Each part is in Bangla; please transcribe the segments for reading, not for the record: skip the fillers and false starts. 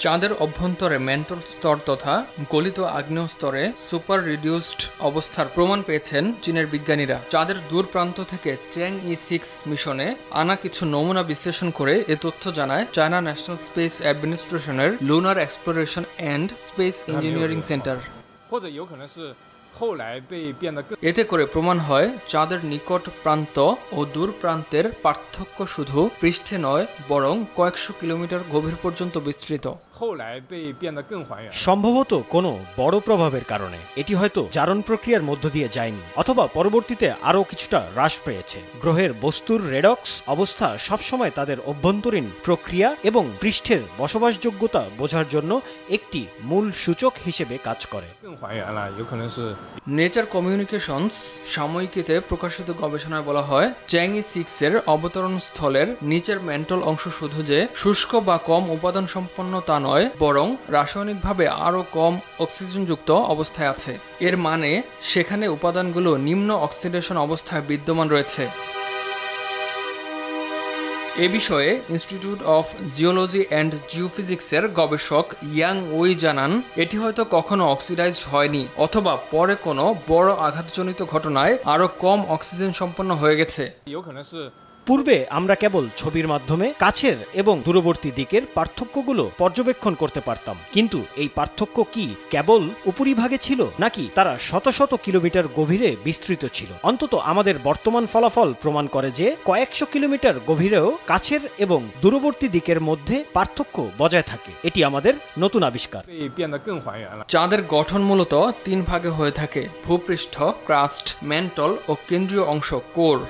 চাঁদের অভ্যন্তরে ম্যান্টল স্তর তথা গলিত আগ্নেয় স্তরে সুপার রিডিউসড অবস্থার প্রমাণ পেয়েছেন চীনের বিজ্ঞানীরা। চাঁদের দূর প্রান্ত থেকে চ্যাং-ই-6 মিশনে আনা কিছু নমুনা বিশ্লেষণ করে এ তথ্য জানায় চায়না ন্যাশনাল স্পেস অ্যাডমিনিস্ট্রেশনের lunar exploration and space engineering centre. এতে করে প্রমাণ হয় চাঁদের নিকট প্রান্ত ও দূর প্রান্তের পার্থক্য শুধু পৃষ্ঠে নয় বরং কয়েকশো কিলোমিটার গভীর পর্যন্ত বিস্তৃত। সম্ভবত কোনো বড় প্রভাবের কারণে এটি হয়তো জারণ প্রক্রিয়ার মধ্য দিয়ে যায়নি, অথবা পরবর্তীতে আরও কিছুটা হ্রাস পেয়েছে। গ্রহের বস্তুর রেডক্স অবস্থা সবসময় তাদের অভ্যন্তরীণ প্রক্রিয়া এবং পৃষ্ঠের বসবাসযোগ্যতা বোঝার জন্য একটি মূল সূচক হিসেবে কাজ করে। নেচার কমিউনিকেশনস সাময়িকীতে প্রকাশিত গবেষণায় বলা হয়, চ্যাং-ই-6 এর অবতরণ স্থলের নিচের ম্যান্টল অংশ শুধু যে শুষ্ক বা কম উপাদান সম্পন্ন তা নয়, বরং রাসায়নিকভাবে আরও কম অক্সিজেনযুক্ত অবস্থায় আছে। এর মানে সেখানে উপাদানগুলো নিম্ন অক্সিডেশন অবস্থায় বিদ্যমান রয়েছে। এ বিষয়ে ইনস্টিটিউট অফ জিওলজি অ্যান্ড জিওফিজিক্সের গবেষক ইয়াং ওই জানান, এটি হয়তো কখনো অক্সিডাইজড হয়নি, অথবা পরে কোনো বড় আঘাতজনিত ঘটনায় আরও কম অক্সিজেন সম্পন্ন হয়ে গেছে। পূর্বে আমরা কেবল ছবির মাধ্যমে কাছের এবং দূরবর্তী দিকের পার্থক্যগুলো পর্যবেক্ষণ করতে পারতাম, কিন্তু এই পার্থক্য কি কেবল উপরিভাগে ছিল, নাকি তারা শত শত কিলোমিটার গভীরে বিস্তৃত ছিল? অন্তত আমাদের বর্তমান ফলাফল প্রমাণ করে যে কয়েকশো কিলোমিটার গভীরেও কাছের এবং দূরবর্তী দিকের মধ্যে পার্থক্য বজায় থাকে। এটি আমাদের নতুন আবিষ্কার। চাঁদের গঠন মূলত 3 ভাগে হয়ে থাকে: ভূপৃষ্ঠ, ক্রাস্ট, ম্যান্টল ও কেন্দ্রীয় অংশ কোর।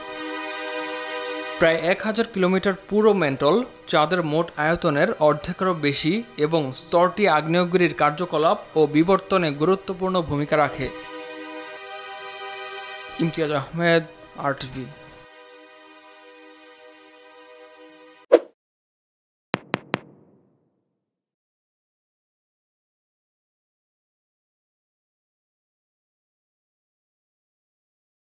প্রায় 1000 কিলোমিটার পুরো ম্যান্টল চাঁদের মোট আয়তনের অর্ধেকেরও বেশি এবং স্তরটি আগ্নেয়গিরির কার্যকলাপ ও বিবর্তনে গুরুত্বপূর্ণ ভূমিকা রাখে। ইমতিয়াজ আহমেদ, RTV।